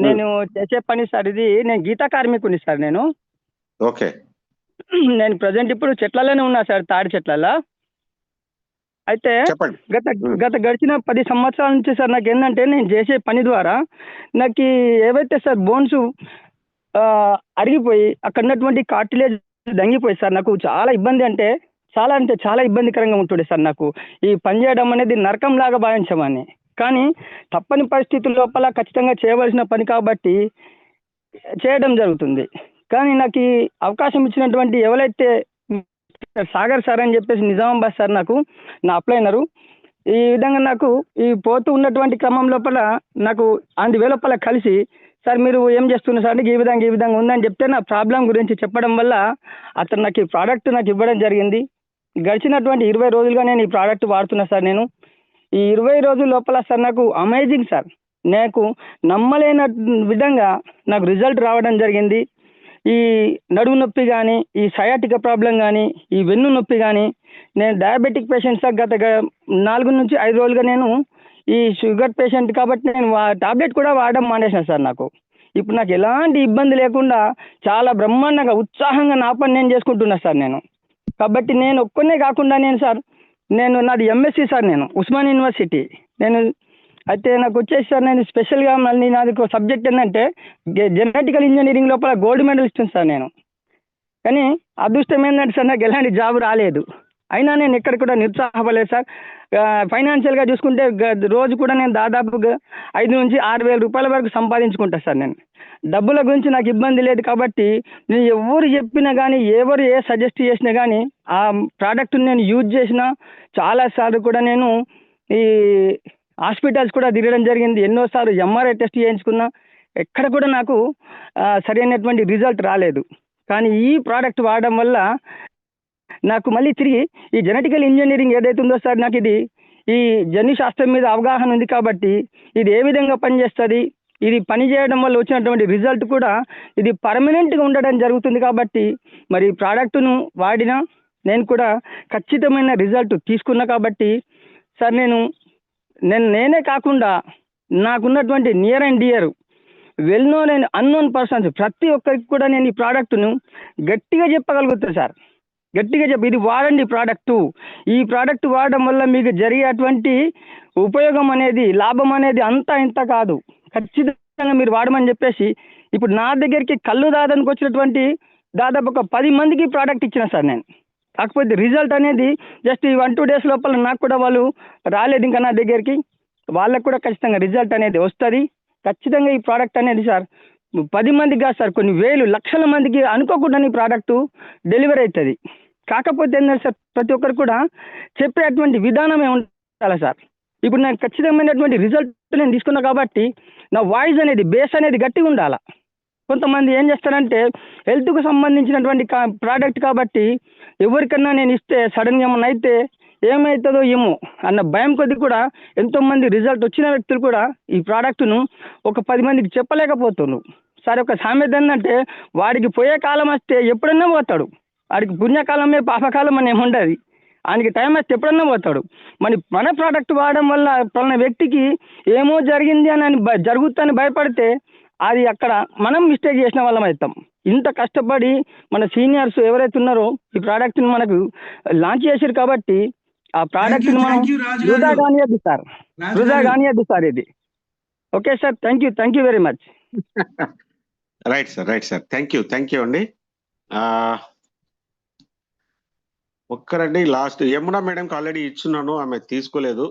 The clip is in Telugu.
నేను చేసే పని సార్ ఇది. నేను గీతా కార్మికుడిని సార్ నేను. ఓకే. నేను ప్రజెంట్ ఇప్పుడు చెట్లలోనే ఉన్నా సార్, తాడి చెట్లలో. అయితే చెప్పండి. గత గత గడిచిన 10 సంవత్సరాల నుంచి సార్ నాకేందంటే నేను చేసే పని ద్వారా నాకు ఏవైతే సార్ బోన్స్ అరిగిపోయి అక్కడ ఉన్నటువంటి కార్టిలేజ్ దంగిపోయి సార్ నాకు చాలా ఇబ్బంది, అంటే చాలా ఇబ్బందికరంగా ఉంటుండే సార్ నాకు. ఈ పని చేయడం అనేది నరకంలాగా భావించమని, కానీ తప్పని పరిస్థితుల లోపల ఖచ్చితంగా చేయవలసిన పని కాబట్టి చేయడం జరుగుతుంది. కానీ నాకు ఈ అవకాశం ఇచ్చినటువంటి ఎవరైతే సాగర్ సార్ అని చెప్పేసి నిజామాబాద్ సార్ నాకు నా అప్లైనరు. ఈ విధంగా నాకు ఈ పోతూ ఉన్నటువంటి క్రమం లోపల నాకు అంది లోపల కలిసి, సార్ మీరు ఏం చేస్తున్నారు సార్ అంటే ఈ విధంగా ఉందని చెప్తే నా ప్రాబ్లం గురించి చెప్పడం వల్ల అతను నాకు ఈ ప్రోడక్ట్ నాకు ఇవ్వడం జరిగింది. గడిచినటువంటి 20 రోజులుగా నేను ఈ ప్రోడక్ట్ వాడుతున్నా సార్. నేను ఈ 20 రోజుల లోపల సార్ నాకు అమేజింగ్ సార్, నాకు నమ్మలేని విధంగా నాకు రిజల్ట్ రావడం జరిగింది. ఈ నడుము నొప్పి కానీ, ఈ సయాటిక ప్రాబ్లం కానీ, ఈ వెన్ను నొప్పి కానీ, నేను డయాబెటిక్ పేషెంట్ సార్. గత 4 నుంచి 5 రోజులుగా నేను ఈ షుగర్ పేషెంట్ కాబట్టి నేను టాబ్లెట్ కూడా వాడడం మానేసిన సార్. నాకు ఇప్పుడు నాకు ఎలాంటి ఇబ్బంది లేకుండా చాలా బ్రహ్మాండంగా ఉత్సాహంగా నా పని నేను చేసుకుంటున్నా సార్ నేను. కాబట్టి నేను ఒక్కనే కాకుండా నాది ఎంఎస్సి సార్, నేను ఉస్మాన్ యూనివర్సిటీ నేను. అయితే నాకు వచ్చేసి సార్ నేను స్పెషల్గా మళ్ళీ నాది ఒక సబ్జెక్ట్ ఏంటంటే జెనెటికల్ ఇంజనీరింగ్ లోపల గోల్డ్ మెడలిస్ట్ సార్ నేను. కానీ అదృష్టం ఏంటంటే సార్ నాకు ఎలాంటి జాబ్ రాలేదు. అయినా నేను ఎక్కడ కూడా నిరుత్సాహపడలేదు సార్. ఫైనాన్షియల్గా చూసుకుంటే రోజు కూడా నేను దాదాపుగా 5 నుంచి 6 వేల రూపాయల వరకు సంపాదించుకుంటా సార్ నేను. డబ్బుల గురించి నాకు ఇబ్బంది లేదు కాబట్టి నేను ఎవరు చెప్పినా కానీ, ఎవరు ఏ సజెస్ట్ చేసినా కానీ ఆ ప్రోడక్ట్ని నేను యూజ్ చేసిన చాలాసార్లు కూడా నేను ఈ హాస్పిటల్స్ కూడా తిరగడం జరిగింది. ఎన్నోసార్లు ఎంఆర్ఐ టెస్ట్ చేయించుకున్నా, ఎక్కడ కూడా నాకు సరైనటువంటి రిజల్ట్ రాలేదు. కానీ ఈ ప్రోడక్ట్ వాడడం వల్ల నాకు మళ్ళీ తిరిగి ఈ జెనెటికల్ ఇంజనీరింగ్ ఏదైతే ఉందో సార్, నాకు ఇది ఈ జన్యు శాస్త్రం మీద అవగాహన ఉంది కాబట్టి ఇది ఏ విధంగా పనిచేస్తుంది, ఇది పని చేయడం వల్ల వచ్చినటువంటి రిజల్ట్ కూడా ఇది పర్మనెంట్గా ఉండడం జరుగుతుంది. కాబట్టి మరి ఈ ప్రోడక్ట్ను వాడినా నేను కూడా ఖచ్చితమైన రిజల్ట్ తీసుకున్నా. కాబట్టి సార్ నేనే కాకుండా నాకున్నటువంటి near and dear well known and unknown persons ప్రతి ఒక్కరికి కూడా నేను ఈ ప్రోడక్ట్ను గట్టిగా చెప్పగలుగుతాను సార్. గట్టిగా ఇది వాడండి ప్రోడక్టు. ఈ ప్రోడక్ట్ వాడడం వల్ల మీకు జరిగేటువంటి ఉపయోగం అనేది, లాభం అనేది అంతా ఇంత కాదు, ఖచ్చితంగా మీరు వాడమని చెప్పేసి ఇప్పుడు నా దగ్గరికి కళ్ళు దాదానికి వచ్చినటువంటి దాదాపు ఒక 10 మందికి ప్రోడక్ట్ ఇచ్చిన సార్ నేను. కాకపోతే రిజల్ట్ అనేది జస్ట్ ఈ 1-2 డేస్ లోపల నాకు కూడా వాళ్ళు రాలేదు ఇంకా నా దగ్గరికి. వాళ్ళకు కూడా ఖచ్చితంగా రిజల్ట్ అనేది వస్తుంది. ఖచ్చితంగా ఈ ప్రోడక్ట్ అనేది సార్ 10 మందికి కాదు సార్, కొన్ని వేలు లక్షల మందికి అనుకోకుండా ఈ ప్రోడక్ట్ డెలివరీ అవుతుంది. కాకపోతే ఏంటంటే సార్ ప్రతి ఒక్కరు కూడా చెప్పేటువంటి విధానమే ఉండాలి సార్. ఇప్పుడు నేను ఖచ్చితమైనటువంటి రిజల్ట్ నేను తీసుకున్నా కాబట్టి నా వాయిస్ అనేది, బేస్ అనేది గట్టిగా ఉండాలి. కొంతమంది ఏం చేస్తారంటే హెల్త్కు సంబంధించినటువంటి ప్రోడక్ట్ కాబట్టి ఎవరికన్నా నేను ఇస్తే సడన్గా ఏమన్నా అయితే ఏమవుతుందో ఏమో అన్న భయం కొద్ది కూడా ఎంతోమంది రిజల్ట్ వచ్చిన వ్యక్తులు కూడా ఈ ప్రోడక్ట్ను ఒక 10 మందికి చెప్పలేకపోతున్నారు సార్. ఒక సామెత ఏంటంటే వాడికి పోయే కాలం వస్తే ఎప్పుడన్నా పోతాడు, వాడికి పుణ్యకాలమే పాపకాలం అని ఏముండదు, ఆయనకి టైం వస్తే ఎప్పుడన్నా పోతాడు. మన ప్రోడక్ట్ వాడడం వల్ల పలానా వ్యక్తికి ఏమో జరిగింది అని జరుగుతుందని భయపడితే అది అక్కడ మనం మిస్టేక్ చేసిన వాళ్ళం అవుతాం. ఇంత కష్టపడి మన సీనియర్స్ ఎవరైతే ఉన్నారో ఈ ప్రోడక్ట్ని మనకు లాంచ్ చేశారు కాబట్టి ఆ ప్రోడక్ట్ని మనం వృధా కానియద్దు సార్, వృధా కానియద్దు సార్ ఇది. Okay sir, thank you very much. Right sir, thank you అండి. ఒక్కరండి లాస్ట్ యమునా మేడంకి ఆల్రెడీ ఇచ్చున్నాను, ఆమె తీసుకోలేదు.